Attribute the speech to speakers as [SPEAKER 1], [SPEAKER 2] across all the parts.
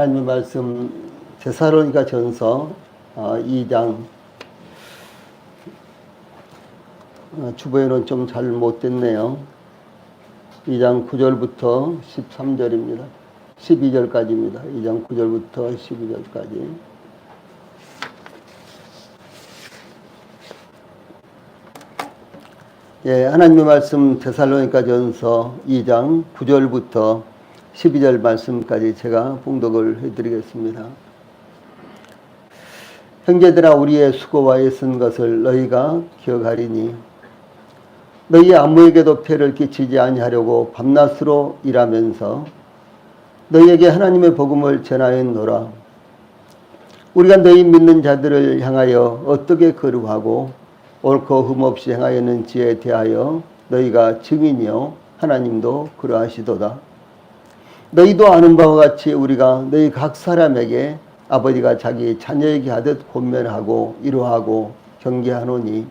[SPEAKER 1] 하나님의 말씀 데살로니가 전서 2장 주보에는 좀 잘 못됐네요. 2장 9절부터 13절입니다. 12절까지입니다. 2장 9절부터 12절까지. 예, 하나님의 말씀 데살로니가 전서 2장 9절부터 12절 말씀까지 제가 봉독을 해드리겠습니다. 형제들아, 우리의 수고와 애쓴 것을 너희가 기억하리니 너희 아무에게도 폐를 끼치지 아니하려고 밤낮으로 일하면서 너희에게 하나님의 복음을 전하였노라. 우리가 너희 믿는 자들을 향하여 어떻게 거룩하고 옳고 흠없이 행하였는지에 대하여 너희가 증인이요 하나님도 그러하시도다. 너희도 아는 바와 같이 우리가 너희 각 사람에게 아버지가 자기 자녀에게 하듯 권면하고 위로하고 경계하노니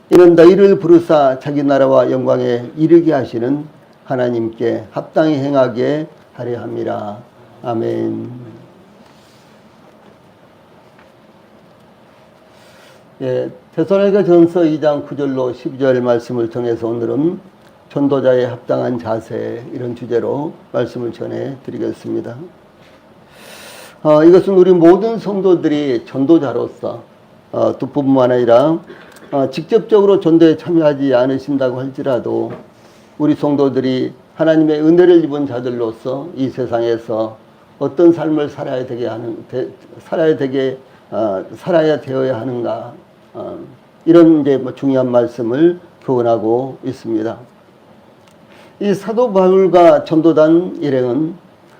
[SPEAKER 1] 이는 너희를 부르사 자기 나라와 영광에 이르게 하시는 하나님께 합당히 행하게 하려 함이라. 아멘. 예, 데살로니가 전서 2장 9절로 12절 말씀을 통해서 오늘은 전도자의 합당한 자세, 이런 주제로 말씀을 전해 드리겠습니다. 이것은 우리 모든 성도들이 전도자로서 뜻뿐만 아니라 직접적으로 전도에 참여하지 않으신다고 할지라도 우리 성도들이 하나님의 은혜를 입은 자들로서 이 세상에서 어떤 삶을 살아야 되어야 하는가, 이런 이제 중요한 말씀을 교훈하고 있습니다. 이 사도 바울과 전도단 일행은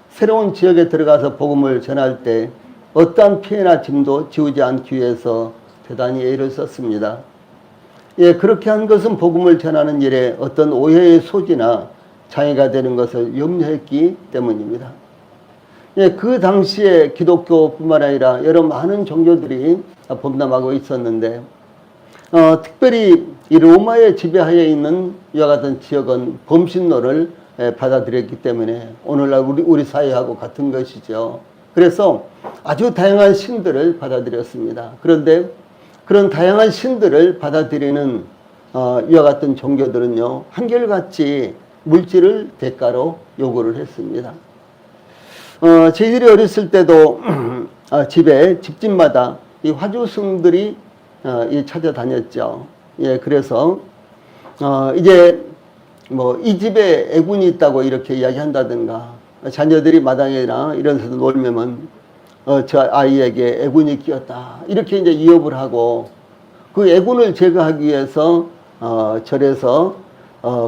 [SPEAKER 1] 새로운 지역에 들어가서 복음을 전할 때 어떠한 피해나 짐도 지우지 않기 위해서 대단히 애를 썼습니다. 예, 그렇게 한 것은 복음을 전하는 일에 어떤 오해의 소지나 장애가 되는 것을 염려했기 때문입니다. 예, 그 당시에 기독교뿐만 아니라 여러 많은 종교들이 범람하고 있었는데 특별히 이 로마의 지배하에 있는 이와 같은 지역은 범신론을 받아들였기 때문에 오늘날 우리 사회하고 같은 것이죠. 그래서 아주 다양한 신들을 받아들였습니다. 그런데 그런 다양한 신들을 받아들이는 이와 같은 종교들은요, 한결같이 물질을 대가로 요구를 했습니다. 저희들이 어렸을 때도 집집마다 이 화주승들이 찾아다녔죠. 예, 그래서 이제 뭐 이 집에 애군이 있다고 이렇게 이야기한다든가, 자녀들이 마당이나 이런 데서 놀면 저 아이에게 애군이 끼었다, 이렇게 이제 위협을 하고 그 애군을 제거하기 위해서 절에서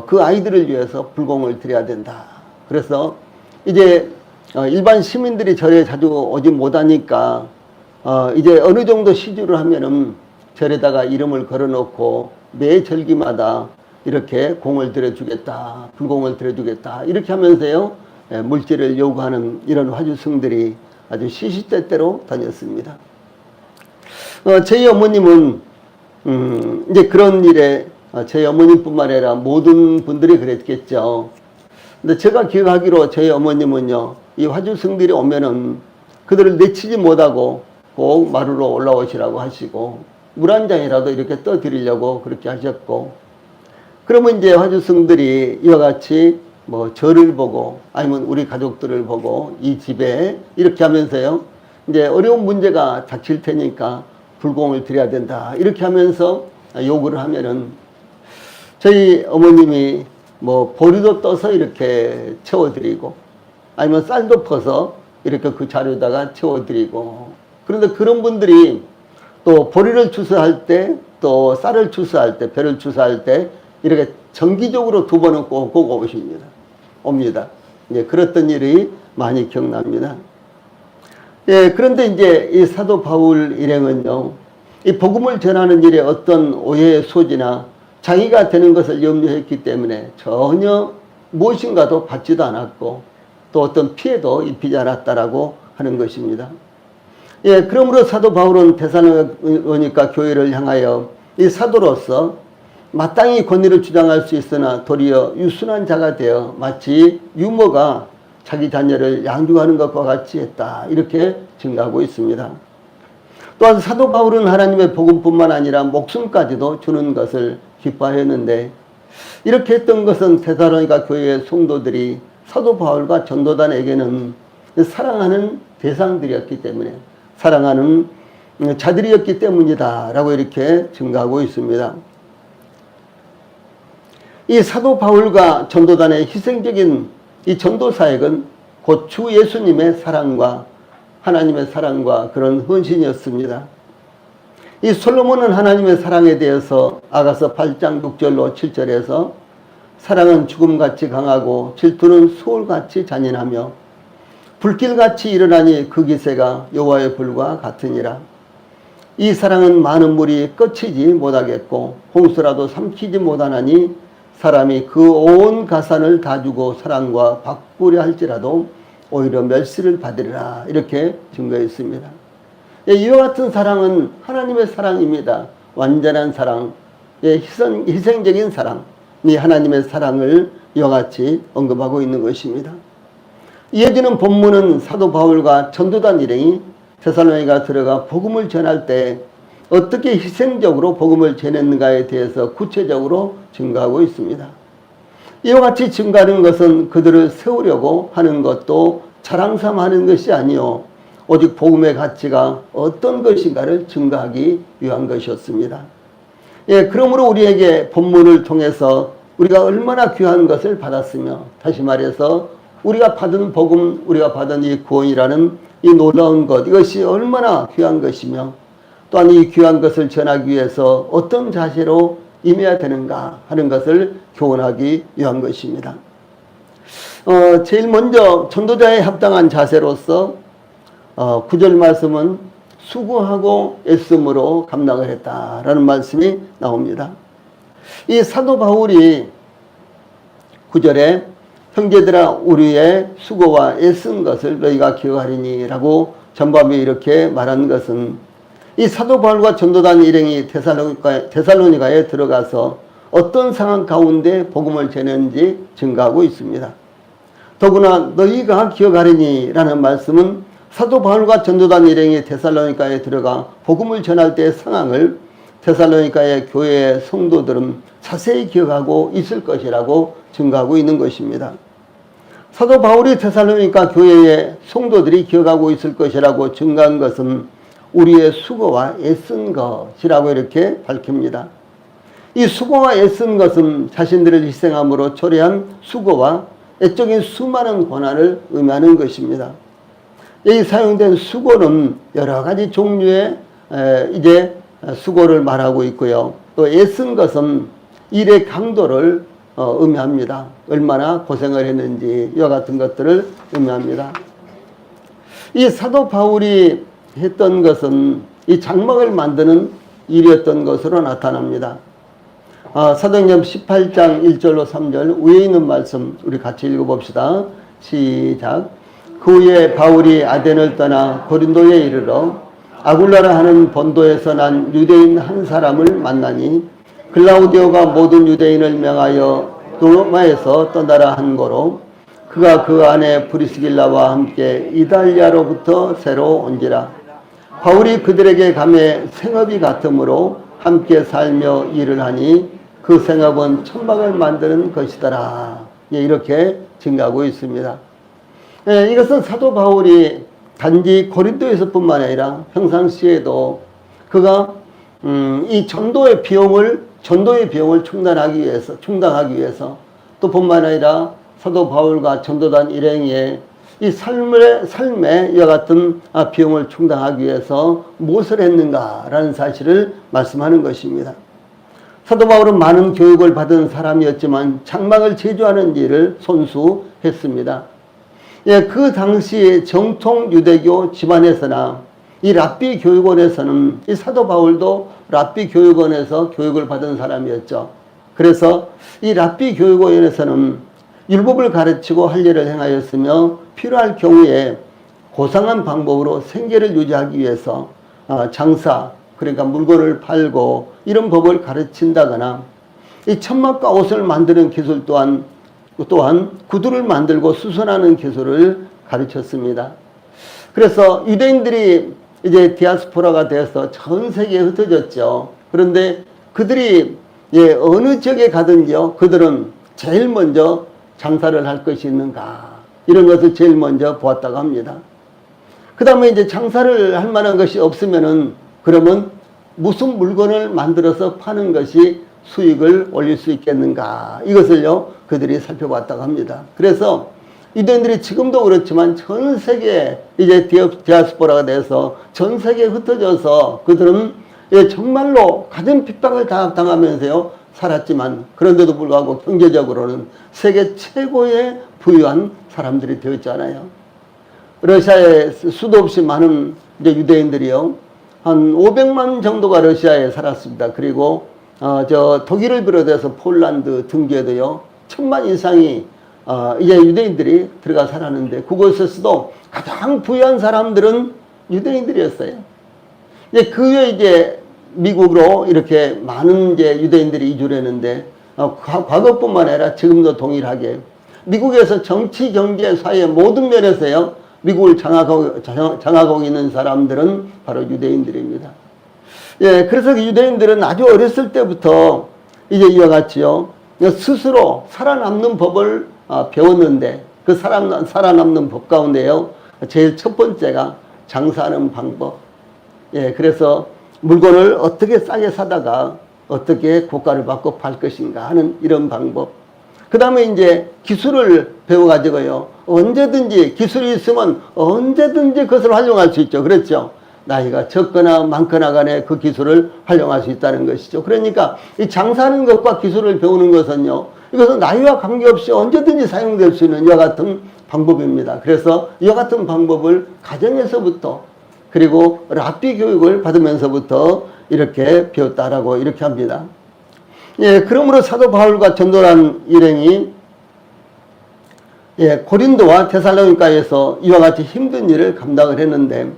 [SPEAKER 1] 그 아이들을 위해서 불공을 드려야 된다. 그래서 이제 일반 시민들이 절에 자주 오지 못하니까 이제 어느 정도 시주를 하면은 절에다가 이름을 걸어놓고 매 절기마다 이렇게 공을 들여주겠다, 불공을 들여주겠다, 이렇게 하면서요, 물질을 요구하는 이런 화주승들이 아주 시시때때로 다녔습니다. 저희 어머님은 이제 그런 일에 저희 어머님뿐만 아니라 모든 분들이 그랬겠죠. 근데 제가 기억하기로 저희 어머님은요, 이 화주승들이 오면은 그들을 내치지 못하고 꼭 마루로 올라오시라고 하시고 물 한 잔이라도 이렇게 떠드리려고 그렇게 하셨고, 그러면 이제 화주승들이 이와 같이 뭐 저를 보고 아니면 우리 가족들을 보고 이 집에 이렇게 하면서요, 이제 어려운 문제가 닥칠 테니까 불공을 드려야 된다, 이렇게 하면서 요구를 하면은 저희 어머님이 뭐 보리도 떠서 이렇게 채워드리고 아니면 쌀도 퍼서 이렇게 그 자료에다가 채워드리고, 그런데 그런 분들이 또 보리를 추수할 때, 또 쌀을 추수할 때, 벼를 추수할 때 이렇게 정기적으로 2번은 꼭 옵니다. 이제 그랬던 일이 많이 기억납니다. 예, 그런데 이제 이 사도 바울 일행은요, 이 복음을 전하는 일에 어떤 오해의 소지나 장애가 되는 것을 염려했기 때문에 전혀 무엇인가도 받지도 않았고 또 어떤 피해도 입히지 않았다라고 하는 것입니다. 예, 그러므로 사도 바울은 데살로니가 교회를 향하여 이 사도로서 마땅히 권위를 주장할 수 있으나 도리어 유순한 자가 되어 마치 유모가 자기 자녀를 양육하는 것과 같이 했다. 이렇게 증가하고 있습니다. 또한 사도 바울은 하나님의 복음뿐만 아니라 목숨까지도 주는 것을 기뻐하였는데, 이렇게 했던 것은 데살로니가 교회의 성도들이 사도 바울과 전도단에게는 사랑하는 대상들이었기 때문에, 사랑하는 자들이었기 때문이다 라고 이렇게 증가하고 있습니다. 이 사도 바울과 전도단의 희생적인 이 전도 사역은 곧 주 예수님의 사랑과 하나님의 사랑과 그런 헌신이었습니다. 이 솔로몬은 하나님의 사랑에 대해서 아가서 8장 6절로 7절에서 사랑은 죽음같이 강하고 질투는 소울같이 잔인하며 불길같이 일어나니 그 기세가 여호와의 불과 같으니라. 이 사랑은 많은 물이 꺼치지 못하겠고 홍수라도 삼키지 못하나니 사람이 그 온 가산을 다 주고 사랑과 바꾸려 할지라도 오히려 멸시를 받으리라. 이렇게 증거했습니다. 이와 같은 사랑은 하나님의 사랑입니다. 완전한 사랑, 희생적인 사랑, 이 하나님의 사랑을 이와 같이 언급하고 있는 것입니다. 이어지는 본문은 사도 바울과 전도단 일행이 데살로니가 들어가 복음을 전할 때 어떻게 희생적으로 복음을 전했는가에 대해서 구체적으로 증가하고 있습니다. 이와 같이 증가하는 것은 그들을 세우려고 하는 것도 자랑삼하는 것이 아니요 오직 복음의 가치가 어떤 것인가를 증가하기 위한 것이었습니다. 그러므로 우리에게 본문을 통해서 우리가 얼마나 귀한 것을 받았으며, 다시 말해서 우리가 받은 복음, 우리가 받은 이 구원이라는 이 놀라운 것, 이것이 얼마나 귀한 것이며, 또한 이 귀한 것을 전하기 위해서 어떤 자세로 임해야 되는가 하는 것을 교훈하기 위한 것입니다. 제일 먼저 전도자에 합당한 자세로서 9절 말씀은 수고하고 애씀으로 감당을 했다라는 말씀이 나옵니다. 이 사도 바울이 9절에 형제들아 우리의 수고와 애쓴 것을 너희가 기억하리니 라고 전반부에 이렇게 말한 것은 이 사도 바울과 전도단 일행이 데살로니가에 들어가서 어떤 상황 가운데 복음을 전했는지 증가하고 있습니다. 더구나 너희가 기억하리니 라는 말씀은 사도 바울과 전도단 일행이 데살로니가에 들어가 복음을 전할 때의 상황을 데살로니가의 교회의 성도들은 자세히 기억하고 있을 것이라고 증가하고 있는 것입니다. 사도 바울이 데살로니가 교회의 성도들이 기억하고 있을 것이라고 증가한 것은 우리의 수고와 애쓴 것이라고 이렇게 밝힙니다. 이 수고와 애쓴 것은 자신들을 희생함으로 초래한 수고와 애적인 수많은 고난을 의미하는 것입니다. 여기 사용된 수고는 여러 가지 종류의 이제 수고를 말하고 있고요. 또 애쓴 것은 일의 강도를 의미합니다. 얼마나 고생을 했는지 이와 같은 것들을 의미합니다. 이 사도 바울이 했던 것은 이 장막을 만드는 일이었던 것으로 나타납니다. 사도행전 18장 1절로 3절 위에 있는 말씀 우리 같이 읽어봅시다. 시작. 그 후에 바울이 아덴을 떠나 고린도에 이르러 아굴라라 하는 본도에서 난 유대인 한 사람을 만나니 글라우디오가 모든 유대인을 명하여 로마에서 떠나라 한 거로 그가 그 안에 브리스길라와 함께 이달리아로부터 새로 온지라. 바울이 그들에게 감해 생업이 같으므로 함께 살며 일을 하니 그 생업은 천막을 만드는 것이더라. 이렇게 증가하고 있습니다. 이것은 사도 바울이 단지 고린도에서뿐만 아니라 평상시에도 그가 이 전도의 비용을 충당하기 위해서 또 뿐만 아니라 사도 바울과 전도단 일행의 이 삶의 이와 같은 비용을 충당하기 위해서 무엇을 했는가라는 사실을 말씀하는 것입니다. 사도 바울은 많은 교육을 받은 사람이었지만 장막을 제조하는 일을 손수했습니다. 그 당시 정통 유대교 집안에서나 이 랍비 교육원에서는 이 사도 바울도 랍비 교육원에서 교육을 받은 사람이었죠. 그래서 이 랍비 교육원에서는 율법을 가르치고 할례를 행하였으며 필요할 경우에 고상한 방법으로 생계를 유지하기 위해서 장사, 그러니까 물건을 팔고 이런 법을 가르친다거나 이 천막과 옷을 만드는 기술 또한 또한 구두를 만들고 수선하는 기술을 가르쳤습니다. 그래서 유대인들이 이제 디아스포라가 되어서 전 세계에 흩어졌죠. 그런데 그들이 어느 지역에 가든지요, 그들은 제일 먼저 장사를 할 것이 있는가, 이런 것을 제일 먼저 보았다고 합니다. 그 다음에 이제 장사를 할 만한 것이 없으면은, 그러면 무슨 물건을 만들어서 파는 것이 수익을 올릴 수 있겠는가, 이것을요 그들이 살펴봤다고 합니다. 그래서 유대인들이 지금도 그렇지만 전 세계에 이제 디아스포라가 돼서 전 세계에 흩어져서 그들은 정말로 가진 핍박을 당하면서요 살았지만, 그런데도 불구하고 경제적으로는 세계 최고의 부유한 사람들이 되었잖아요. 러시아에 수도 없이 많은 이제 유대인들이요, 한 500만 정도가 러시아에 살았습니다. 그리고 독일을 비롯해서 폴란드 등지에도요 1000만 이상이 이제 유대인들이 들어가 살았는데, 그곳에서도 가장 부유한 사람들은 유대인들이었어요. 이제 그 후에 이제 미국으로 이렇게 많은 이제 유대인들이 이주를 했는데, 과거뿐만 아니라 지금도 동일하게 미국에서 정치, 경제, 사회 모든 면에서요 미국을 장악하고 있는 사람들은 바로 유대인들입니다. 그래서 유대인들은 아주 어렸을 때부터 이제 이와 같이요 스스로 살아남는 법을 배웠는데, 그 살아남는 법 가운데요 제일 첫 번째가 장사하는 방법. 그래서 물건을 어떻게 싸게 사다가 어떻게 고가를 받고 팔 것인가 하는 이런 방법. 그 다음에 이제 기술을 배워가지고요 언제든지 기술이 있으면 언제든지 그것을 활용할 수 있죠. 그렇죠? 나이가 적거나 많거나 간에 그 기술을 활용할 수 있다는 것이죠. 그러니까 이 장사하는 것과 기술을 배우는 것은요, 이것은 나이와 관계없이 언제든지 사용될 수 있는 이와 같은 방법입니다. 그래서 이와 같은 방법을 가정에서부터, 그리고 랍비 교육을 받으면서부터 이렇게 배웠다라고 이렇게 합니다. 그러므로 사도 바울과 전도란 일행이 고린도와 테살로니가에서 이와 같이 힘든 일을 감당을 했는데,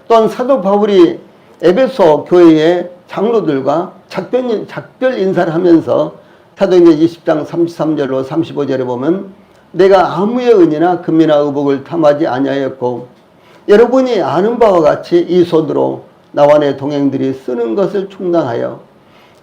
[SPEAKER 1] 또한 사도 바울이 에베소 교회의 장로들과 작별 인사를 하면서 사도행전 20장 33절로 35절에 보면, 내가 아무의 은이나 금이나 의복을 탐하지 아니하였고 여러분이 아는 바와 같이 이 손으로 나와 내 동행들이 쓰는 것을 충당하여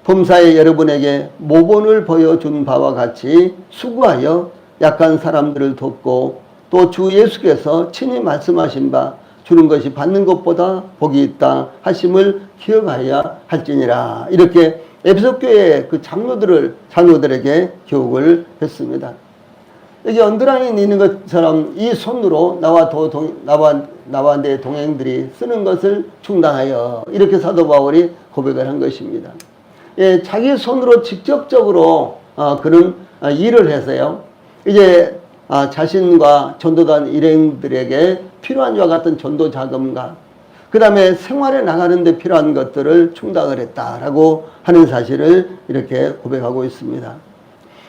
[SPEAKER 1] 범사에 여러분에게 모본을 보여준 바와 같이 수고하여 약한 사람들을 돕고, 또 주 예수께서 친히 말씀하신 바 주는 것이 받는 것보다 복이 있다 하심을 기억하여야 할지니라. 이렇게 에베소 교회의 그 장로들에게 교육을 했습니다. 여기 언더라인 있는 것처럼 이 손으로 나와 내 동행들이 쓰는 것을 충당하여, 이렇게 사도 바울이 고백을 한 것입니다. 자기 손으로 직접적으로 그런 일을 해서요 이제 자신과 전도단 일행들에게 필요한 이와 같은 전도 자금과 그 다음에 생활에 나가는 데 필요한 것들을 충당을 했다라고 하는 사실을 이렇게 고백하고 있습니다.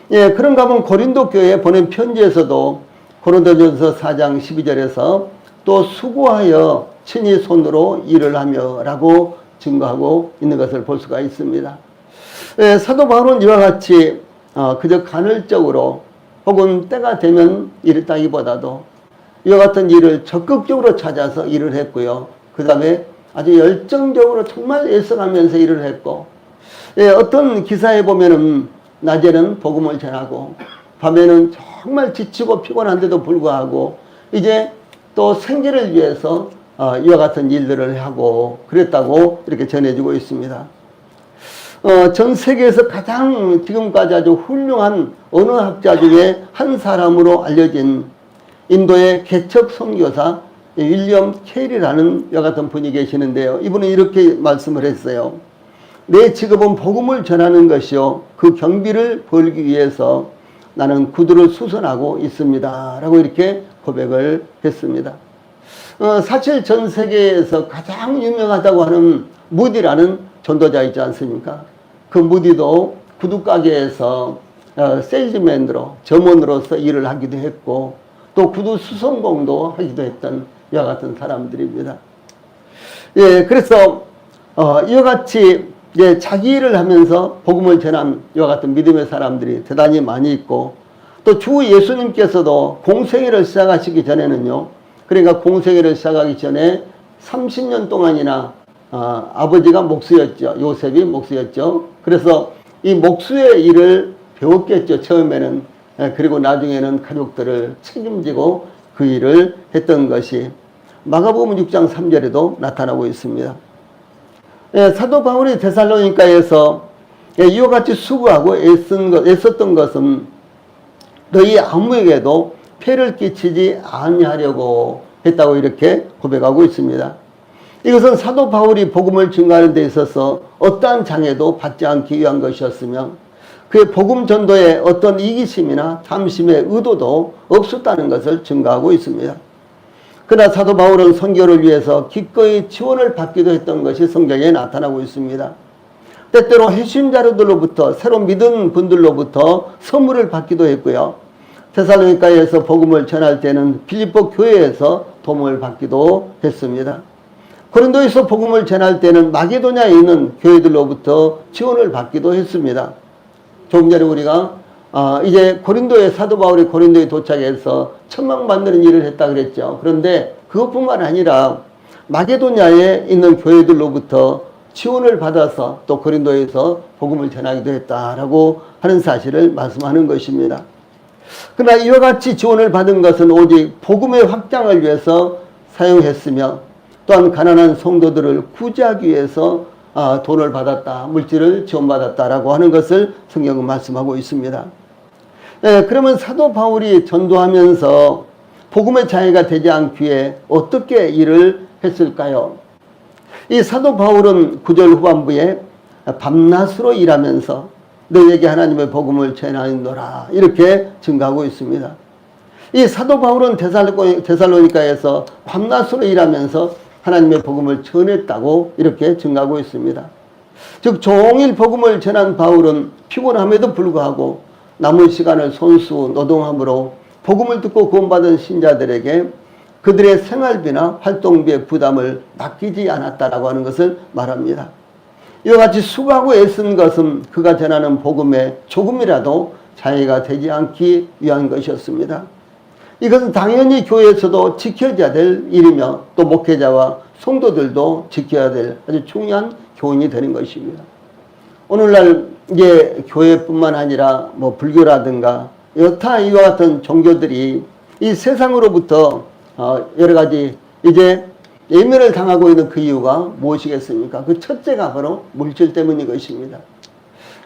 [SPEAKER 1] 그런가 하면 고린도 교회에 보낸 편지에서도 고린도전서 4장 12절에서 또 수고하여 친히 손으로 일을 하며 라고 증거하고 있는 것을 볼 수가 있습니다. 사도 바울은 이와 같이 그저 간헐적으로 혹은 때가 되면 일했다기보다도 이와 같은 일을 적극적으로 찾아서 일을 했고요. 그 다음에 아주 열정적으로 정말 애써가면서 일을 했고, 어떤 기사에 보면은 낮에는 복음을 전하고 밤에는 정말 지치고 피곤한데도 불구하고 이제 또 생계를 위해서 이와 같은 일들을 하고 그랬다고 이렇게 전해지고 있습니다. 전 세계에서 가장 지금까지 아주 훌륭한 언어학자 중에 한 사람으로 알려진 인도의 개척 선교사 윌리엄 케일이라는 이와 같은 분이 계시는데요. 이분은 이렇게 말씀을 했어요. 내 직업은 복음을 전하는 것이요, 그 경비를 벌기 위해서 나는 구두를 수선하고 있습니다 라고 이렇게 고백을 했습니다. 사실 전 세계에서 가장 유명하다고 하는 무디라는 전도자 있지 않습니까? 그 무디도 구두가게에서 세일즈맨으로, 점원으로서 일을 하기도 했고 또 구두 수선공도 하기도 했던 이와 같은 사람들입니다. 그래서 이와 같이 자기 일을 하면서 복음을 전한 이와 같은 믿음의 사람들이 대단히 많이 있고, 또 주 예수님께서도 공생애를 시작하시기 전에는요, 그러니까 공생애를 시작하기 전에 30년 동안이나 아버지가 목수였죠. 요셉이 목수였죠. 그래서 이 목수의 일을 배웠겠죠, 처음에는. 그리고 나중에는 가족들을 책임지고 그 일을 했던 것이 마가복음 6장 3절에도 나타나고 있습니다. 사도 바울이 데살로니가에서 이와 같이 수고하고 애썼던 것은 너희 아무에게도 폐를 끼치지 아니하려고 했다고 이렇게 고백하고 있습니다. 이것은 사도 바울이 복음을 증거하는 데 있어서 어떠한 장애도 받지 않기 위한 것이었으며 그의 복음 전도에 어떤 이기심이나 탐심의 의도도 없었다는 것을 증거하고 있습니다. 그러나 사도 바울은 선교를 위해서 기꺼이 지원을 받기도 했던 것이 성경에 나타나고 있습니다. 때때로 해신자로들로부터 새로 믿은 분들로부터 선물을 받기도 했고요. 데살로니가에서 복음을 전할 때는 빌립보 교회에서 도움을 받기도 했습니다. 고린도에서 복음을 전할 때는 마게도냐에 있는 교회들로부터 지원을 받기도 했습니다. 조금 전에 우리가 이제 고린도에 사도 바울이 고린도에 도착해서 천막 만드는 일을 했다 그랬죠. 그런데 그것뿐만 아니라 마게도냐에 있는 교회들로부터 지원을 받아서 또 고린도에서 복음을 전하기도 했다라고 하는 사실을 말씀하는 것입니다. 그러나 이와 같이 지원을 받은 것은 오직 복음의 확장을 위해서 사용했으며 또한 가난한 성도들을 구제하기 위해서 돈을 받았다, 물질을 지원받았다라고 하는 것을 성경은 말씀하고 있습니다. 그러면 사도 바울이 전도하면서 복음의 장애가 되지 않기 위해 어떻게 일을 했을까요? 이 사도 바울은 9절 후반부에 밤낮으로 일하면서 너에게 하나님의 복음을 전하노라 이렇게 증가하고 있습니다. 이 사도 바울은 데살로니가에서 밤낮으로 일하면서 하나님의 복음을 전했다고 이렇게 증가하고 있습니다. 즉 종일 복음을 전한 바울은 피곤함에도 불구하고 남은 시간을 손수 노동함으로 복음을 듣고 구원받은 신자들에게 그들의 생활비나 활동비의 부담을 맡기지 않았다라고 하는 것을 말합니다. 이와 같이 수고하고 애쓴 것은 그가 전하는 복음에 조금이라도 장애가 되지 않기 위한 것이었습니다. 이것은 당연히 교회에서도 지켜져야 될 일이며 또 목회자와 성도들도 지켜야 될 아주 중요한 교훈이 되는 것입니다. 오늘날 이제 교회뿐만 아니라 뭐 불교라든가 여타 이와 같은 종교들이 이 세상으로부터 여러 가지 이제 예면을 당하고 있는 그 이유가 무엇이겠습니까? 그 첫째가 바로 물질 때문인 것입니다.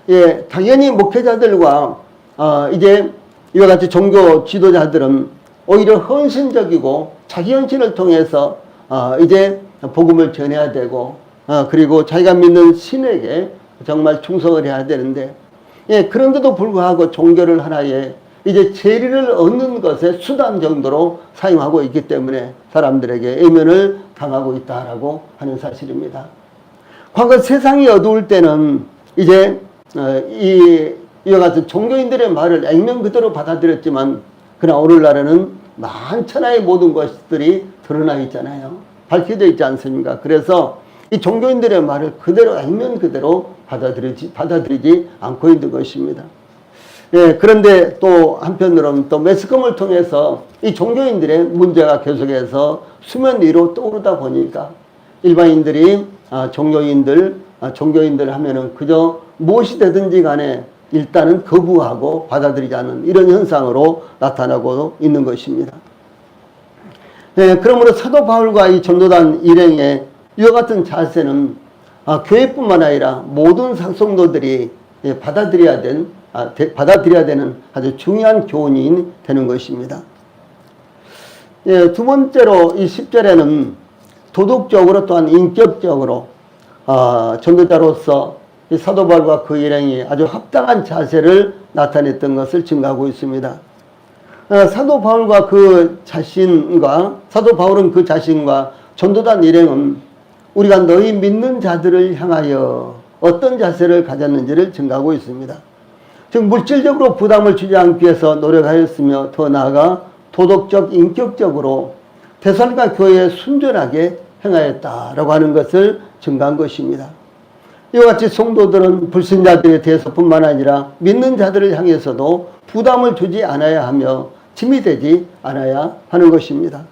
[SPEAKER 1] 예, 당연히 목회자들과 이제 이와 같이 종교 지도자들은 오히려 헌신적이고 자기 헌신을 통해서 이제 복음을 전해야 되고 그리고 자기가 믿는 신에게 정말 충성을 해야 되는데 예, 그런데도 불구하고 종교를 하나의 이제 재리를 얻는 것의 수단 정도로 사용하고 있기 때문에 사람들에게 애면을 당하고 있다라고 하는 사실입니다. 과거 세상이 어두울 때는 이제 이와 같은 종교인들의 말을 액면 그대로 받아들였지만 그러나 오늘날에는 만천하의 모든 것들이 드러나 있잖아요. 밝혀져 있지 않습니까? 그래서 이 종교인들의 말을 그대로 액면 그대로 받아들이지 않고 있는 것입니다. 예, 그런데 또 한편으로는 또 매스컴을 통해서 이 종교인들의 문제가 계속해서 수면 위로 떠오르다 보니까 일반인들이 종교인들 하면은 그저 무엇이 되든지 간에 일단은 거부하고 받아들이지 않는 이런 현상으로 나타나고 있는 것입니다. 예, 그러므로 사도 바울과 이 전도단 일행의 이와 같은 자세는 교회뿐만 아니라 모든 성도들이 받아들여야 되는 아주 중요한 교훈이 되는 것입니다. 예, 두 번째로 이 10절에는 도덕적으로 또한 인격적으로 전도자로서 이 사도 바울과 그 일행이 아주 합당한 자세를 나타냈던 것을 증거하고 있습니다. 사도 바울은 그 자신과 전도단 일행은 우리가 너희 믿는 자들을 향하여 어떤 자세를 가졌는지를 증거하고 있습니다. 즉 물질적으로 부담을 주지 않기 위해서 노력하였으며 더 나아가 도덕적, 인격적으로 데살로니가 교회에 순전하게 행하였다라고 하는 것을 증거한 것입니다. 이와 같이 성도들은 불신자들에 대해서뿐만 아니라 믿는 자들을 향해서도 부담을 주지 않아야 하며 짐이 되지 않아야 하는 것입니다.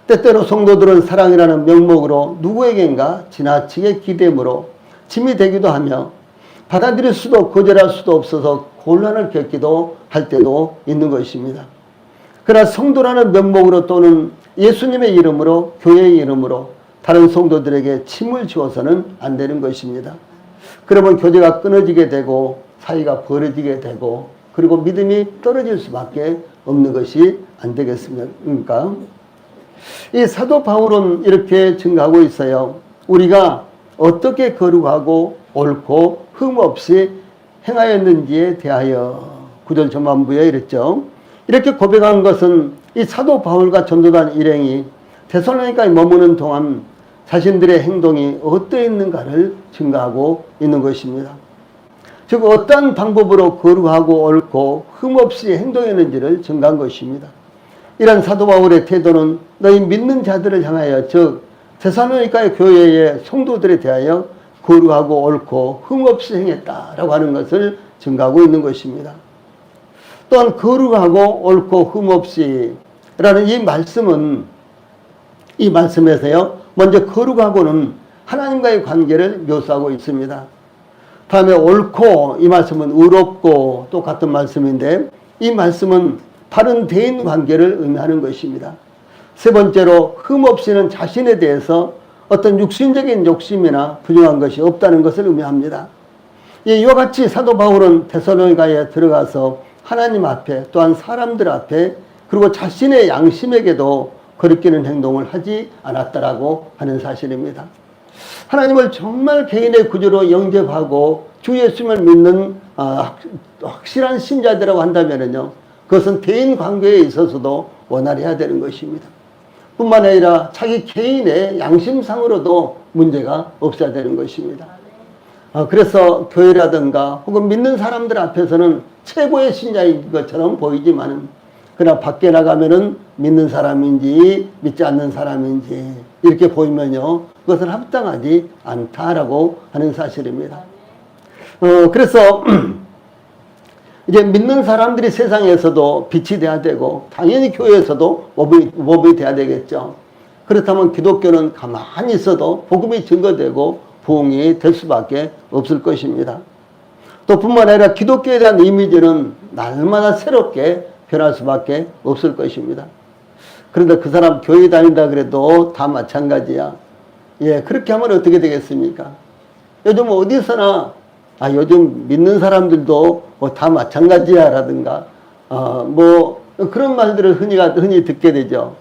[SPEAKER 1] 때때로 성도들은 사랑이라는 명목으로 누구에겐가 지나치게 기대므로 짐이 되기도 하며 받아들일 수도 거절할 수도 없어서 곤란을 겪기도 할 때도 있는 것입니다. 그러나 성도라는 명목으로 또는 예수님의 이름으로 교회의 이름으로 다른 성도들에게 짐을 지워서는 안 되는 것입니다. 그러면 교제가 끊어지게 되고 사이가 벌어지게 되고 그리고 믿음이 떨어질 수밖에 없는 것이 안 되겠습니까? 이 사도 바울은 이렇게 증가하고 있어요. 우리가 어떻게 거룩하고 옳고 흠없이 행하였는지에 대하여 9절 전반부에 이랬죠. 이렇게 고백한 것은 이 사도 바울과 전도단 일행이 데살로니가에 머무는 동안 자신들의 행동이 어떠했는가를 증가하고 있는 것입니다. 즉 어떠한 방법으로 거룩하고 옳고 흠없이 행동했는지를 증가한 것입니다. 이런 사도 바울의 태도는 너희 믿는 자들을 향하여 즉 데살로니가의 교회의 성도들에 대하여 거룩하고 옳고 흠없이 행했다라고 하는 것을 증가하고 있는 것입니다. 또한 거룩하고 옳고 흠없이 라는 이 말씀은 이 말씀에서요 먼저 거룩하고는 하나님과의 관계를 묘사하고 있습니다. 다음에 옳고 이 말씀은 의롭고 또 같은 말씀인데 이 말씀은 바른 대인 관계를 의미하는 것입니다. 세 번째로 흠없이는 자신에 대해서 어떤 육신적인 욕심이나 부정한 것이 없다는 것을 의미합니다. 이와 같이 사도 바울은 데살로니가에 들어가서 하나님 앞에 또한 사람들 앞에 그리고 자신의 양심에게도 거리끼는 행동을 하지 않았다라고 하는 사실입니다. 하나님을 정말 개인의 구주로 영접하고 주 예수님을 믿는 확실한 신자들이라고 한다면요, 그것은 대인 관계에 있어서도 원활해야 되는 것입니다. 뿐만 아니라 자기 개인의 양심상으로도 문제가 없어야 되는 것입니다. 그래서 교회라든가 혹은 믿는 사람들 앞에서는 최고의 신자인 것처럼 보이지만 그러나 밖에 나가면은 믿는 사람인지 믿지 않는 사람인지 이렇게 보이면요 그것은 합당하지 않다라고 하는 사실입니다. 그래서 이제 믿는 사람들이 세상에서도 빛이 돼야 되고 당연히 교회에서도 모범이 돼야 되겠죠. 그렇다면 기독교는 가만히 있어도 복음이 증거되고 부흥이 될 수밖에 없을 것입니다. 또 뿐만 아니라 기독교에 대한 이미지는 날마다 새롭게 변할 수밖에 없을 것입니다. 그런데 그 사람 교회 다닌다 그래도 다 마찬가지야. 예, 그렇게 하면 어떻게 되겠습니까? 요즘 어디서나 요즘 믿는 사람들도 다 마찬가지야 라든가 그런 말들을 흔히 듣게 되죠.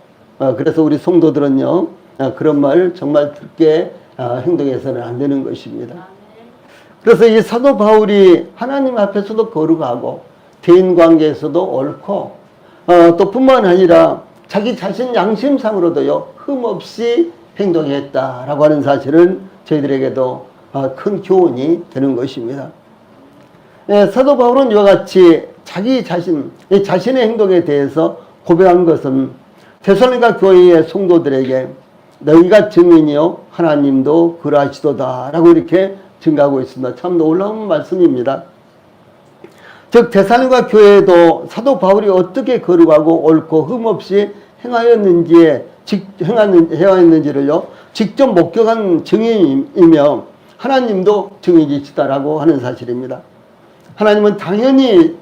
[SPEAKER 1] 그래서 우리 성도들은요 그런 말 정말 듣게 행동해서는 안 되는 것입니다. 그래서 이 사도 바울이 하나님 앞에서도 거룩하고 대인관계에서도 옳고 또 뿐만 아니라 자기 자신 양심상으로도요 흠없이 행동했다라고 하는 사실은 저희들에게도 큰 교훈이 되는 것입니다. 사도 바울은 이와 같이 자기 자신의 행동에 대해서 고백한 것은 데살로니가 교회의 성도들에게 너희가 증인이요 하나님도 그러하시도다 라고 이렇게 증가하고 있습니다. 참 놀라운 말씀입니다. 즉 데살로니가 교회에도 사도 바울이 어떻게 거룩하고 옳고 흠없이 행하였는지를요 직접 목격한 증인이며 하나님도 증인이시다라고 하는 사실입니다. 하나님은 당연히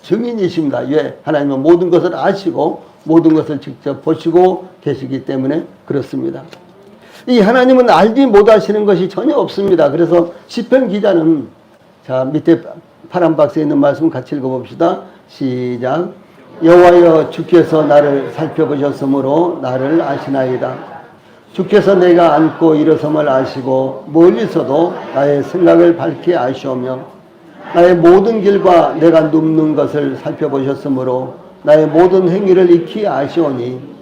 [SPEAKER 1] 증인이십니다. 왜? 하나님은 모든 것을 아시고 모든 것을 직접 보시고 계시기 때문에 그렇습니다. 이 하나님은 알지 못하시는 것이 전혀 없습니다. 그래서 시편 기자는 자 밑에 파란 박스에 있는 말씀 같이 읽어봅시다. 시작. 여호와여 주께서 나를 살펴보셨으므로 나를 아시나이다. 주께서 내가 앉고 일어섬을 아시고 멀리서도 나의 생각을 밝히 아시오며 나의 모든 길과 내가 눕는 것을 살펴보셨으므로 나의 모든 행위를 익히 아시오니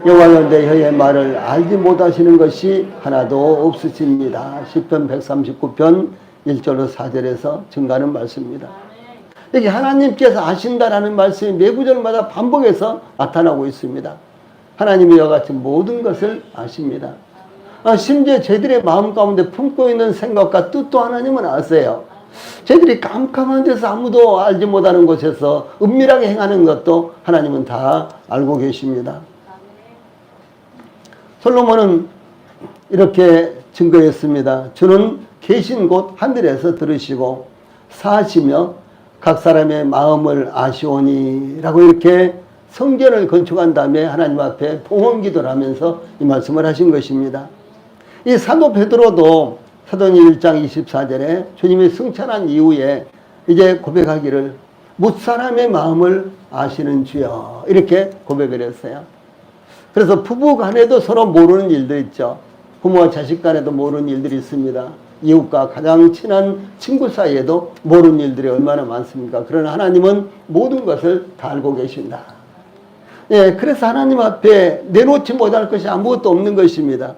[SPEAKER 1] 여호와여 내 혀의 말을 알지 못하시는 것이 하나도 없으십니다. 시편 139편 1절로 4절에서 증가하는 말씀입니다. 여기 하나님께서 아신다라는 말씀이 매 구절마다 반복해서 나타나고 있습니다. 하나님이 이와 같이 모든 것을 아십니다. 심지어 저희들의 마음 가운데 품고 있는 생각과 뜻도 하나님은 아세요. 저희들이 깜깜한 데서 아무도 알지 못하는 곳에서 은밀하게 행하는 것도 하나님은 다 알고 계십니다. 솔로몬은 이렇게 증거했습니다. 주는 계신 곳 하늘에서 들으시고 사시며 각 사람의 마음을 아시오니 라고 이렇게 성전을 건축한 다음에 하나님 앞에 봉헌기도를 하면서 이 말씀을 하신 것입니다. 이 사도 베드로도 사도행전 1장 24절에 주님이 승천한 이후에 이제 고백하기를 무사람의 마음을 아시는 주여 이렇게 고백을 했어요. 그래서 부부 간에도 서로 모르는 일도 있죠. 부모와 자식 간에도 모르는 일들이 있습니다. 이웃과 가장 친한 친구 사이에도 모르는 일들이 얼마나 많습니까? 그러나 하나님은 모든 것을 다 알고 계신다. 예, 그래서 하나님 앞에 내놓지 못할 것이 아무것도 없는 것입니다.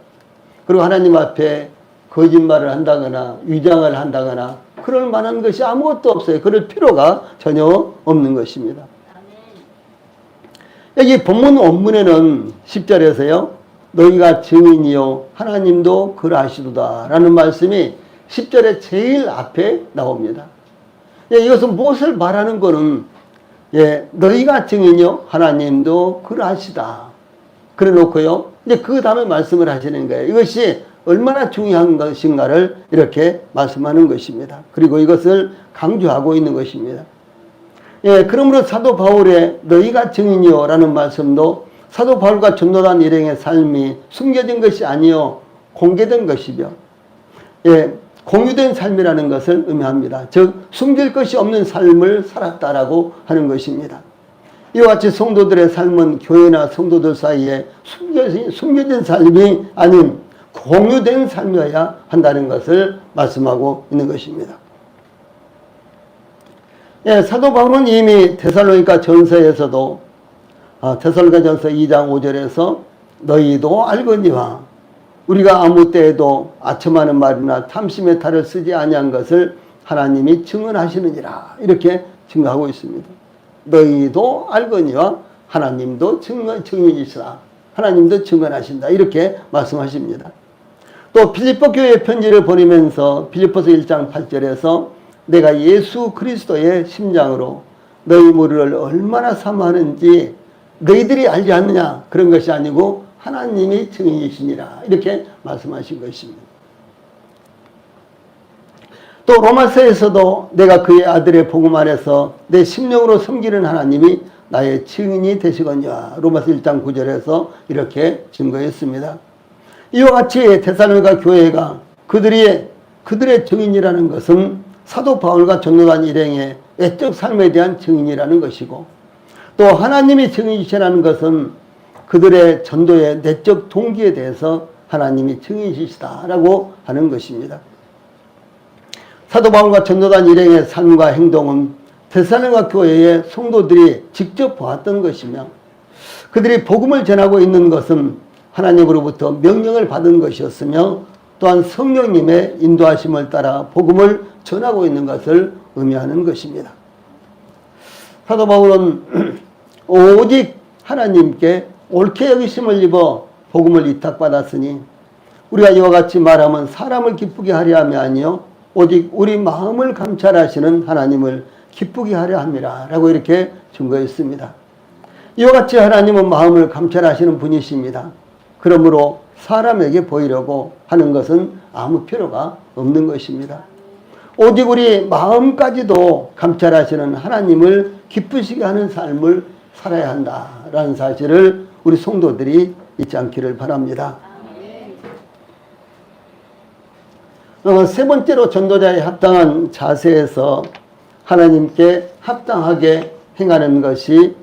[SPEAKER 1] 그리고 하나님 앞에 거짓말을 한다거나 위장을 한다거나 그럴 만한 것이 아무것도 없어요. 그럴 필요가 전혀 없는 것입니다. 여기 본문 원문에는 10절에서요. 너희가 증인이요 하나님도 그러하시도다 라는 말씀이 10절의 제일 앞에 나옵니다. 예, 이것은 무엇을 말하는 거는 너희가 증인이요 하나님도 그러하시다. 그래 놓고요. 이제 그 다음에 말씀을 하시는 거예요. 이것이 얼마나 중요한 것인가를 이렇게 말씀하는 것입니다. 그리고 이것을 강조하고 있는 것입니다. 예, 그러므로 사도 바울의 너희가 증인이요 라는 말씀도 사도 바울과 전도단 일행의 삶이 숨겨진 것이 아니요 공개된 것이며 예, 공유된 삶이라는 것을 의미합니다. 즉 숨길 것이 없는 삶을 살았다라고 하는 것입니다. 이와 같이 성도들의 삶은 교회나 성도들 사이에 숨겨진 삶이 아닌 공유된 삶이어야 한다는 것을 말씀하고 있는 것입니다. 예, 사도 바울은 이미 데살로니가 전서에서도 데살로니가 전서 2장 5절에서 너희도 알거니와 우리가 아무 때에도 아첨하는 말이나 탐심의 탈을 쓰지 아니한 것을 하나님이 증언하시느니라 이렇게 증거하고 있습니다. 너희도 알거니와 하나님도 증인이시라 하나님도 증언하신다 이렇게 말씀하십니다. 또 빌립보 교회 편지를 보내면서 빌립보서 1장 8절에서 내가 예수 그리스도의 심장으로 너희 무리를 얼마나 사모하는지 너희들이 알지 않느냐 그런 것이 아니고 하나님이 증인이시니라 이렇게 말씀하신 것입니다. 또 로마서에서도 내가 그의 아들의 복음 안에서 내 심령으로 섬기는 하나님이 나의 증인이 되시거니와 로마서 1장 9절에서 이렇게 증거했습니다. 이와 같이 데살로니가 교회가 그들의 증인이라는 것은 사도 바울과 전도단 일행의 외적 삶에 대한 증인이라는 것이고 또 하나님이 증인이시라는 것은 그들의 전도의 내적 동기에 대해서 하나님이 증인이시다라고 하는 것입니다. 사도 바울과 전도단 일행의 삶과 행동은 데살로니가 교회의 성도들이 직접 보았던 것이며 그들이 복음을 전하고 있는 것은 하나님으로부터 명령을 받은 것이었으며 또한 성령님의 인도하심을 따라 복음을 전하고 있는 것을 의미하는 것입니다. 사도 바울은 오직 하나님께 옳게 여기심을 입어 복음을 위탁받았으니 우리가 이와 같이 말하면 사람을 기쁘게 하려 함이 아니요 오직 우리 마음을 감찰하시는 하나님을 기쁘게 하려 함이라 라고 이렇게 증거했습니다. 이와 같이 하나님은 마음을 감찰하시는 분이십니다. 그러므로 사람에게 보이려고 하는 것은 아무 필요가 없는 것입니다. 오직 우리 마음까지도 감찰하시는 하나님을 기쁘시게 하는 삶을 살아야 한다라는 사실을 우리 성도들이 잊지 않기를 바랍니다. 세 번째로 전도자의 합당한 자세에서 하나님께 합당하게 행하는 것이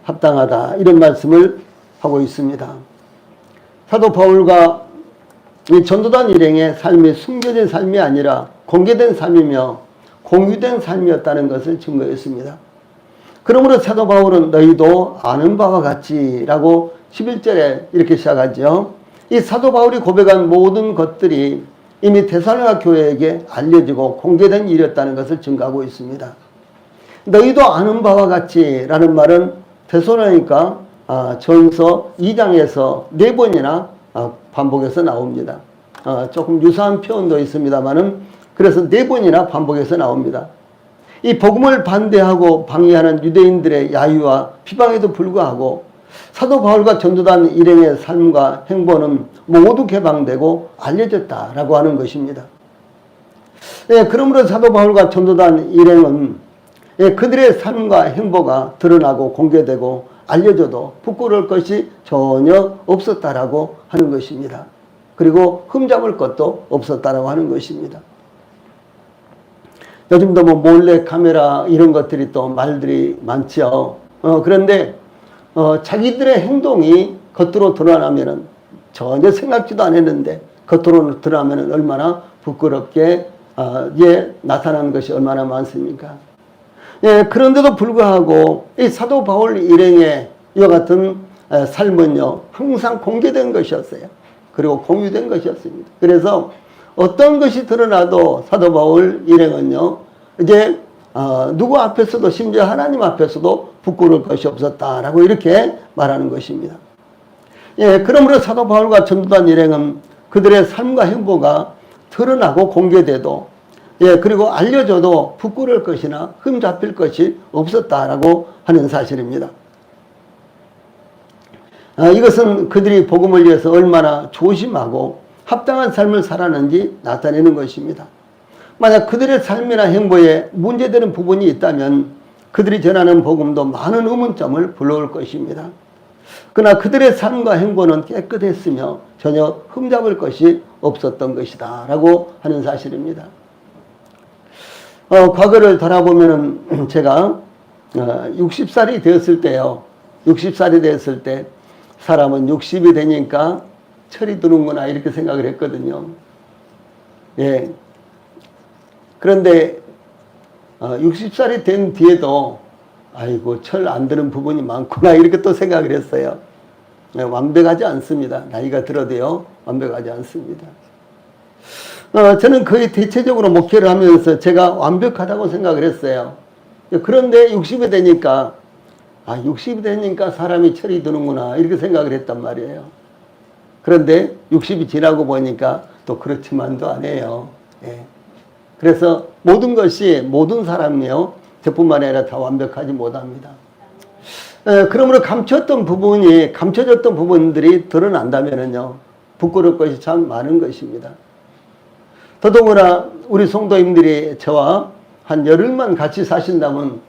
[SPEAKER 1] 합당하다 이런 말씀을 하고 있습니다. 사도 바울과 이 전도단 일행의 삶이 숨겨진 삶이 아니라 공개된 삶이며 공유된 삶이었다는 것을 증거했습니다. 그러므로 사도 바울은 너희도 아는 바와 같이 라고 11절에 이렇게 시작하죠. 이 사도 바울이 고백한 모든 것들이 이미 데살로니가 교회에게 알려지고 공개된 일이었다는 것을 증거하고 있습니다. 너희도 아는 바와 같이 라는 말은 데살로니가 전서 2장에서 4번이나 반복해서 나옵니다. 조금 유사한 표현도 있습니다만은 그래서 4번이나 반복해서 나옵니다. 이 복음을 반대하고 방해하는 유대인들의 야유와 비방에도 불구하고 사도 바울과 전도단 일행의 삶과 행보는 모두 개방되고 알려졌다라고 하는 것입니다. 예, 그러므로 사도 바울과 전도단 일행은 그들의 삶과 행보가 드러나고 공개되고 알려져도 부끄러울 것이 전혀 없었다라고 하는 것입니다. 그리고 흠잡을 것도 없었다라고 하는 것입니다. 요즘도 뭐 몰래 카메라 이런 것들이 또 말들이 많죠. 그런데 자기들의 행동이 겉으로 드러나면은 전혀 생각지도 않았는데 겉으로 드러나면은 얼마나 부끄럽게 나타나는 것이 얼마나 많습니까? 예, 그런데도 불구하고 이 사도 바울 일행의 이와 같은 삶은요 항상 공개된 것이었어요. 그리고 공유된 것이었습니다. 그래서 어떤 것이 드러나도 사도 바울 일행은요 이제 누구 앞에서도 심지어 하나님 앞에서도 부끄러울 것이 없었다라고 이렇게 말하는 것입니다. 예, 그러므로 사도 바울과 전도단 일행은 그들의 삶과 행보가 드러나고 공개돼도 예, 그리고 알려져도 부끄러울 것이나 흠잡힐 것이 없었다라고 하는 사실입니다. 이것은 그들이 복음을 위해서 얼마나 조심하고 합당한 삶을 살았는지 나타내는 것입니다. 만약 그들의 삶이나 행보에 문제되는 부분이 있다면 그들이 전하는 복음도 많은 의문점을 불러올 것입니다. 그러나 그들의 삶과 행보는 깨끗했으며 전혀 흠잡을 것이 없었던 것이다 라고 하는 사실입니다. 과거를 돌아보면 제가 60살이 되었을 때요. 60살이 되었을 때 사람은 60이 되니까 철이 드는구나 이렇게 생각을 했거든요. 예. 그런데 60살이 된 뒤에도 아이고 철 안 드는 부분이 많구나 이렇게 또 생각을 했어요. 예, 완벽하지 않습니다. 나이가 들어도요. 완벽하지 않습니다. 저는 거의 대체적으로 목회를 하면서 제가 완벽하다고 생각을 했어요. 그런데 60이 되니까 60이 되니까 사람이 철이 드는구나 이렇게 생각을 했단 말이에요. 그런데 60이 지나고 보니까 또 그렇지만도 않아요. 예. 그래서 모든 것이 모든 사람이요 저뿐만 아니라 다 완벽하지 못합니다. 그러므로 감춰졌던 부분들이 드러난다면요 부끄러울 것이 참 많은 것입니다. 더더구나 우리 성도님들이 저와 한 열흘만 같이 사신다면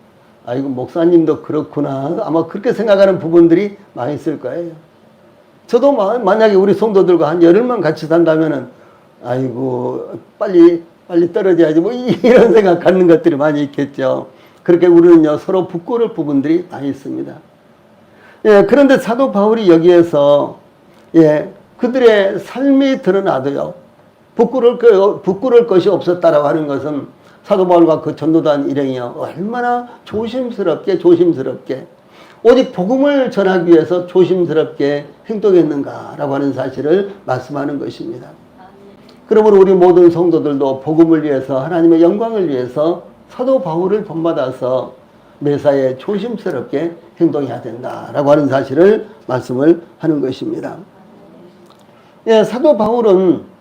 [SPEAKER 1] 아이고 목사님도 그렇구나 아마 그렇게 생각하는 부분들이 많이 있을 거예요. 저도 만약에 우리 성도들과 한 열흘만 같이 산다면은 아이고 빨리 떨어져야지 뭐 이런 생각 갖는 것들이 많이 있겠죠. 그렇게 우리는요 서로 부끄러울 부분들이 많이 있습니다. 예, 그런데 사도 바울이 여기에서 그들의 삶이 드러나도요 부끄러울 것이 없었다라고 하는 것은 사도 바울과 그 전도단 일행이요 얼마나 조심스럽게 오직 복음을 전하기 위해서 조심스럽게 행동했는가라고 하는 사실을 말씀하는 것입니다. 그러므로 우리 모든 성도들도 복음을 위해서 하나님의 영광을 위해서 사도 바울을 본받아서 매사에 조심스럽게 행동해야 된다라고 하는 사실을 말씀을 하는 것입니다. 예, 사도 바울은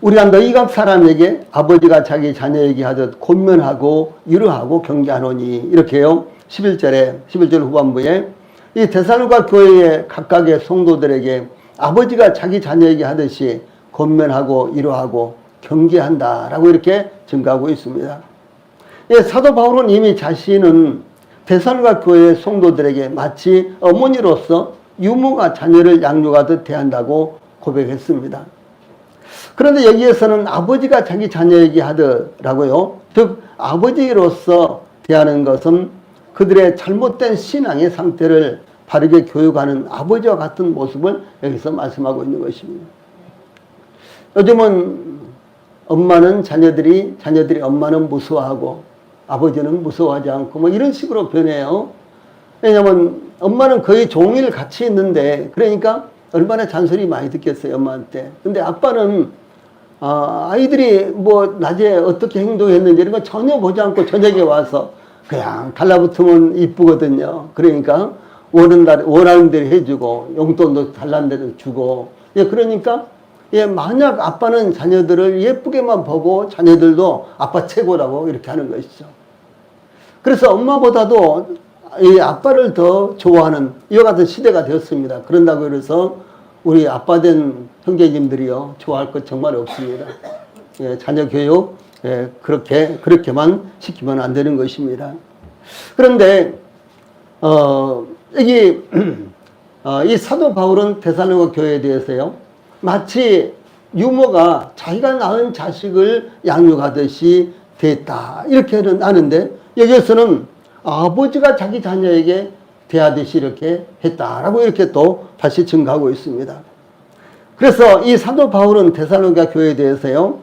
[SPEAKER 1] 우리가 너희 각 사람에게 아버지가 자기 자녀에게 하듯 권면하고 위로하고 경계하노니 이렇게요. 11절 후반부에 이 데살로니가 교회의 각각의 성도들에게 아버지가 자기 자녀에게 하듯이 권면하고 위로하고 경계한다라고 이렇게 증가하고 있습니다. 예, 사도 바울은 이미 자신은 데살로니가 교회의 성도들에게 마치 어머니로서 유모가 자녀를 양육하듯 대한다고 고백했습니다. 그런데 여기에서는 아버지가 자기 자녀에게 하듯라고요. 즉 아버지로서 대하는 것은 그들의 잘못된 신앙의 상태를 바르게 교육하는 아버지와 같은 모습을 여기서 말씀하고 있는 것입니다. 요즘은 엄마는 자녀들이 엄마는 무서워하고 아버지는 무서워하지 않고 뭐 이런 식으로 변해요. 왜냐하면 엄마는 거의 종일 같이 있는데 그러니까 얼마나 잔소리 많이 듣겠어요 엄마한테. 근데 아빠는 아이들이 뭐 낮에 어떻게 행동했는지 이런 거 전혀 보지 않고 저녁에 와서 그냥 달라붙으면 이쁘거든요. 그러니까 원하는 대로 해주고 용돈도 달라는 대로 주고. 예, 그러니까 예, 만약 아빠는 자녀들을 예쁘게만 보고 자녀들도 아빠 최고라고 이렇게 하는 것이죠. 그래서 엄마보다도 이 아빠를 더 좋아하는 이와 같은 시대가 되었습니다. 그런다고 해서 우리 아빠 된 형제님들이요, 좋아할 것 정말 없습니다. 예, 자녀 교육, 예, 그렇게만 시키면 안 되는 것입니다. 그런데, 여기, 이 사도 바울은 데살로니가 교회에 대해서요, 마치 유모가 자기가 낳은 자식을 양육하듯이 됐다. 이렇게는 아는데, 여기에서는 아버지가 자기 자녀에게 대하듯이 이렇게 했다라고 이렇게 또 다시 증가하고 있습니다. 그래서 이 사도 바울은 데살로니가 교회에 대해서요,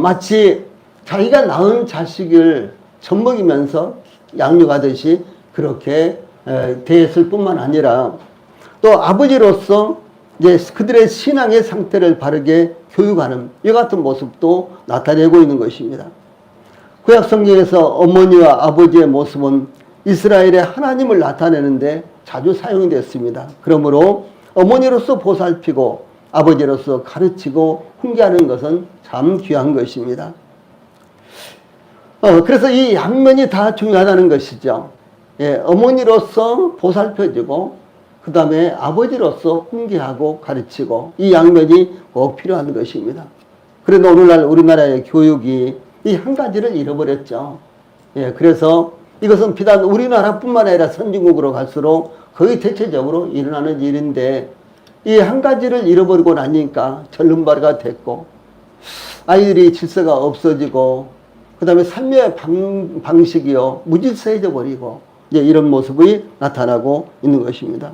[SPEAKER 1] 마치 자기가 낳은 자식을 젖먹이면서 양육하듯이 그렇게 대했을 뿐만 아니라 또 아버지로서 이제 그들의 신앙의 상태를 바르게 교육하는 이와 같은 모습도 나타내고 있는 것입니다. 구약 성경에서 어머니와 아버지의 모습은 이스라엘의 하나님을 나타내는데 자주 사용이 됐습니다. 그러므로 어머니로서 보살피고 아버지로서 가르치고 훈계하는 것은 참 귀한 것입니다. 그래서 이 양면이 다 중요하다는 것이죠. 예, 어머니로서 보살펴주고 그 다음에 아버지로서 훈계하고 가르치고 이 양면이 꼭 필요한 것입니다. 그런데 오늘날 우리나라의 교육이 이 한 가지를 잃어버렸죠. 예, 그래서 이것은 비단 우리나라뿐만 아니라 선진국으로 갈수록 거의 대체적으로 일어나는 일인데 이 한 가지를 잃어버리고 나니까 절름발이가 됐고 아이들이 질서가 없어지고 그 다음에 삶의 방식이요 무질서해져 버리고 이제 이런 모습이 나타나고 있는 것입니다.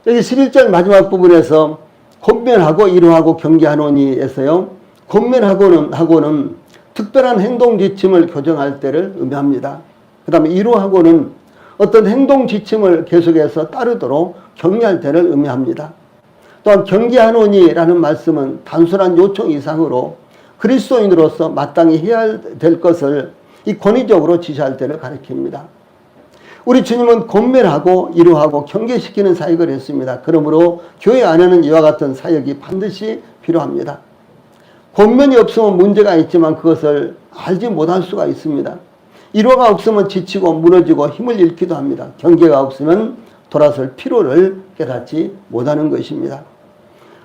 [SPEAKER 1] 여기 11절 마지막 부분에서 권면하고 이루하고 경계하노니에서요, 권면하고는 특별한 행동 지침을 교정할 때를 의미합니다. 그 다음에 이루하고는 어떤 행동 지침을 계속해서 따르도록 격려할 때를 의미합니다. 또한 경계하노니라는 말씀은 단순한 요청 이상으로 그리스도인으로서 마땅히 해야 될 것을 이 권위적으로 지시할 때를 가리킵니다. 우리 주님은 권면하고 이루하고 경계시키는 사역을 했습니다. 그러므로 교회 안에는 이와 같은 사역이 반드시 필요합니다. 권면이 없으면 문제가 있지만 그것을 알지 못할 수가 있습니다. 이루가 없으면 지치고 무너지고 힘을 잃기도 합니다. 경계가 없으면 돌아설 필요를 깨닫지 못하는 것입니다.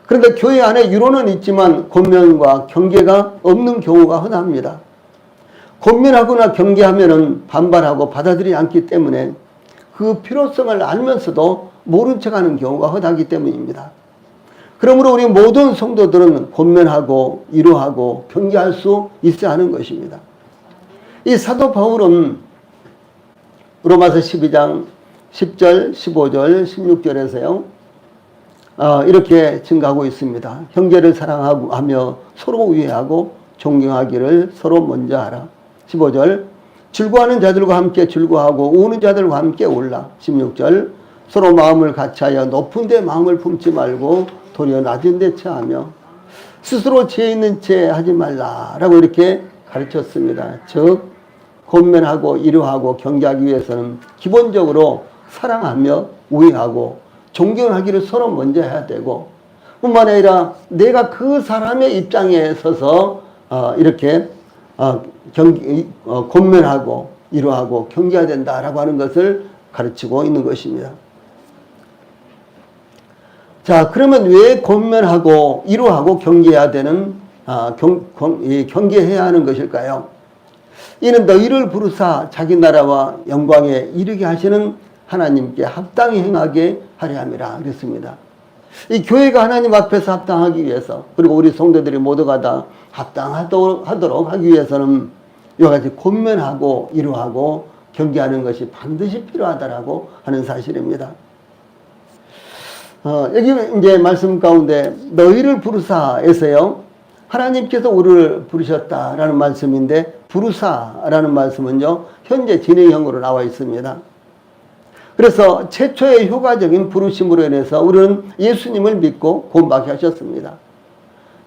[SPEAKER 1] 그런데 교회 안에 유로는 있지만 권면과 경계가 없는 경우가 흔합니다. 권면하거나 경계하면은 반발하고 받아들이지 않기 때문에 그 필요성을 알면서도 모른 척하는 경우가 흔하기 때문입니다. 그러므로 우리 모든 성도들은 권면하고 이루하고 경계할 수 있어야 하는 것입니다. 이 사도 바울은 로마서 12장 10절, 15절, 16절에서요. 이렇게 증가하고 있습니다. 형제를 사랑하며 서로 위하고 존경하기를 서로 먼저 하라. 15절 즐거워하는 자들과 함께 즐거워하고 우는 자들과 함께 울라. 16절 서로 마음을 같이하여 높은 데 마음을 품지 말고 도리어 낮은 데 처하며 스스로 지혜 있는 채 하지 말라라고 이렇게 가르쳤습니다. 즉 권면하고 이루하고 경계하기 위해서는 기본적으로 사랑하며 우애하고 존경하기를 서로 먼저 해야 되고 뿐만 아니라 내가 그 사람의 입장에 서서 이렇게 권면하고 이루하고 경계해야 된다라고 하는 것을 가르치고 있는 것입니다. 자, 그러면 왜 권면하고 이루하고 경계해야 되는 경계해야 하는 것일까요? 이는 너희를 부르사 자기 나라와 영광에 이르게 하시는 하나님께 합당히 행하게 하려 함이라 그랬습니다. 이 교회가 하나님 앞에서 합당하기 위해서 그리고 우리 성도들이 모두가 다 합당하도록 하기 위해서는 이와 같이 권면하고 이루하고 경계하는 것이 반드시 필요하다라고 하는 사실입니다. 여기 이제 말씀 가운데 너희를 부르사에서요, 하나님께서 우리를 부르셨다라는 말씀인데 부르사라는 말씀은요 현재 진행형으로 나와 있습니다. 그래서 최초의 효과적인 부르심으로 인해서 우리는 예수님을 믿고 구원받게 하셨습니다.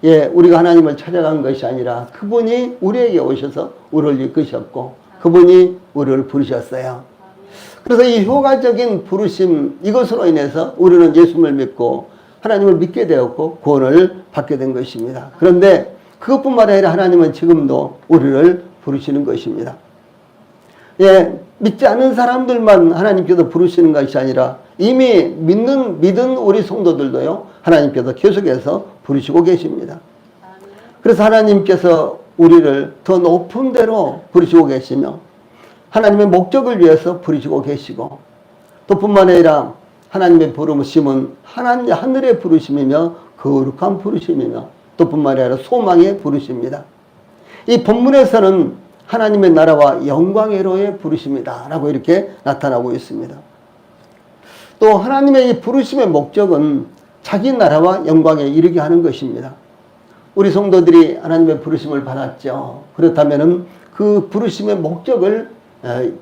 [SPEAKER 1] 예, 우리가 하나님을 찾아간 것이 아니라 그분이 우리에게 오셔서 우리를 이끄셨고 그분이 우리를 부르셨어요. 그래서 이 효과적인 부르심 이것으로 인해서 우리는 예수님을 믿고 하나님을 믿게 되었고 구원을 받게 된 것입니다. 그런데 그것뿐만 아니라 하나님은 지금도 우리를 부르시는 것입니다. 예, 믿지 않는 사람들만 하나님께서 부르시는 것이 아니라 이미 믿은 우리 성도들도요, 하나님께서 계속해서 부르시고 계십니다. 그래서 하나님께서 우리를 더 높은 데로 부르시고 계시며 하나님의 목적을 위해서 부르시고 계시고 또 뿐만 아니라 하나님의 부르심은 하늘의 부르심이며 거룩한 부르심이며 또 뿐만 아니라 소망의 부르심입니다. 이 본문에서는 하나님의 나라와 영광의로의 부르심이다 라고 이렇게 나타나고 있습니다. 또 하나님의 이 부르심의 목적은 자기 나라와 영광에 이르게 하는 것입니다. 우리 성도들이 하나님의 부르심을 받았죠. 그렇다면 그 부르심의 목적을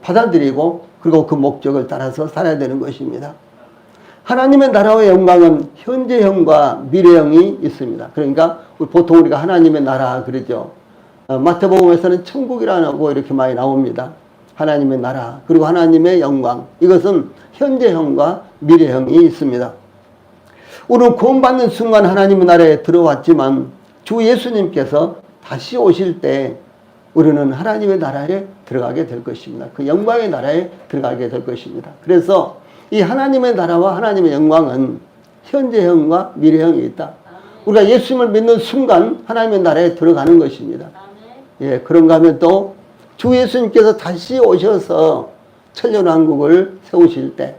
[SPEAKER 1] 받아들이고 그리고 그 목적을 따라서 살아야 되는 것입니다. 하나님의 나라와 영광은 현재형과 미래형이 있습니다. 그러니까 보통 우리가 하나님의 나라 그러죠. 마태복음에서는 천국이라고 이렇게 많이 나옵니다. 하나님의 나라 그리고 하나님의 영광, 이것은 현재형과 미래형이 있습니다. 우리는 구원받는 순간 하나님의 나라에 들어왔지만 주 예수님께서 다시 오실 때 우리는 하나님의 나라에 들어가게 될 것입니다. 그 영광의 나라에 들어가게 될 것입니다. 그래서 이 하나님의 나라와 하나님의 영광은 현재형과 미래형이 있다. 우리가 예수님을 믿는 순간 하나님의 나라에 들어가는 것입니다. 예, 그런가 하면 또 주 예수님께서 다시 오셔서 천년왕국을 세우실 때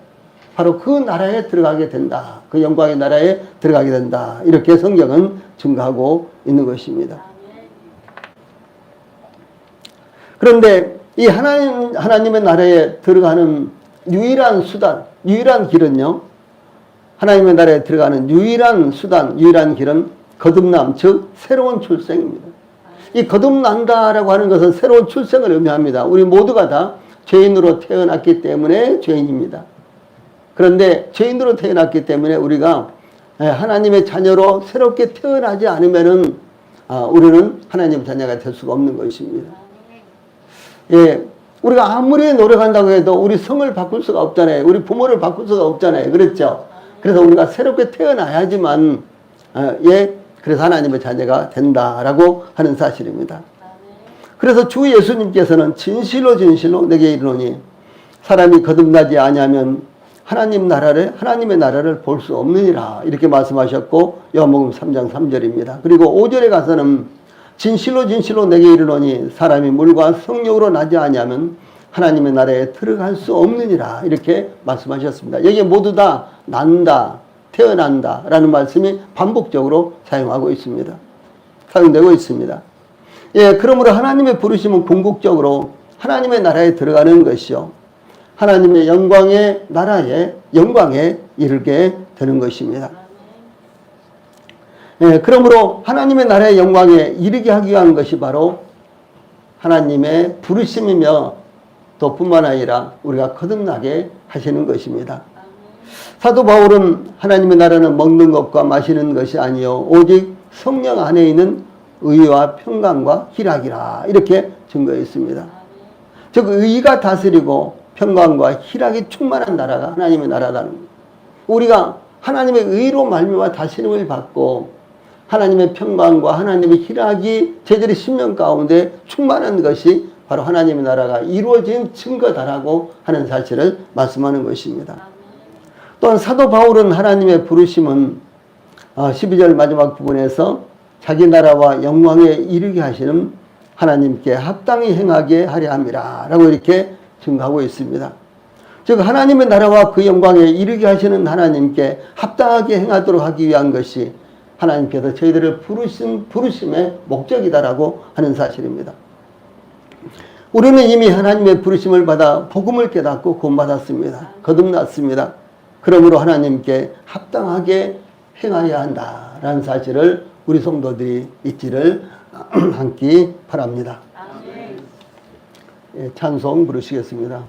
[SPEAKER 1] 바로 그 나라에 들어가게 된다. 그 영광의 나라에 들어가게 된다. 이렇게 성경은 증거하고 있는 것입니다. 그런데 이 하나님의 나라에 들어가는 유일한 수단, 유일한 길은요, 하나님의 나라에 들어가는 유일한 수단, 유일한 길은 거듭남, 즉 새로운 출생입니다. 이 거듭난다라고 하는 것은 새로운 출생을 의미합니다. 우리 모두가 다 죄인으로 태어났기 때문에 죄인입니다. 그런데 죄인으로 태어났기 때문에 우리가 하나님의 자녀로 새롭게 태어나지 않으면은 우리는 하나님의 자녀가 될 수가 없는 것입니다. 예, 우리가 아무리 노력한다고 해도 우리 성을 바꿀 수가 없잖아요. 우리 부모를 바꿀 수가 없잖아요. 그렇죠? 그래서 우리가 새롭게 태어나야지만 그래서 하나님의 자녀가 된다라고 하는 사실입니다. 그래서 주 예수님께서는 진실로 내게 이르노니 사람이 거듭나지 아니하면 하나님의 나라를 볼 수 없느니라 이렇게 말씀하셨고 요한복음 3장 3절입니다. 그리고 5절에 가서는 진실로 내게 이르노니 사람이 물과 성령으로 나지 아니하면 하나님의 나라에 들어갈 수 없느니라 이렇게 말씀하셨습니다. 여기에 모두 다 난다, 태어난다 라는 말씀이 반복적으로 사용되고 있습니다. 예, 그러므로 하나님의 부르심은 궁극적으로 하나님의 나라에 들어가는 것이요, 하나님의 영광의 나라에 영광에 이르게 되는 것입니다. 예, 그러므로 하나님의 나라의 영광에 이르게 하기 위한 것이 바로 하나님의 부르심이며 또 뿐만 아니라 우리가 거듭나게 하시는 것입니다. 사도 바울은 하나님의 나라는 먹는 것과 마시는 것이 아니요 오직 성령 안에 있는 의와 평강과 희락이라 이렇게 증거했습니다. 즉 의가 다스리고 평강과 희락이 충만한 나라가 하나님의 나라라는 겁니다. 우리가 하나님의 의로 말미암아 다스림을 받고 하나님의 평강과 하나님의 희락이 저희들의 심령 가운데 충만한 것이 바로 하나님의 나라가 이루어진 증거다라고 하는 사실을 말씀하는 것입니다. 또한 사도 바울은 하나님의 부르심은 12절 마지막 부분에서 자기 나라와 영광에 이르게 하시는 하나님께 합당히 행하게 하려 함이라 라고 이렇게 증거하고 있습니다. 즉 하나님의 나라와 그 영광에 이르게 하시는 하나님께 합당하게 행하도록 하기 위한 것이 하나님께서 저희들을 부르심의 목적이다라고 하는 사실입니다. 우리는 이미 하나님의 부르심을 받아 복음을 깨닫고 구원받았습니다. 거듭났습니다. 그러므로 하나님께 합당하게 행하여야 한다라는 사실을 우리 성도들이 잊지를 않기 바랍니다. 찬송 부르시겠습니다.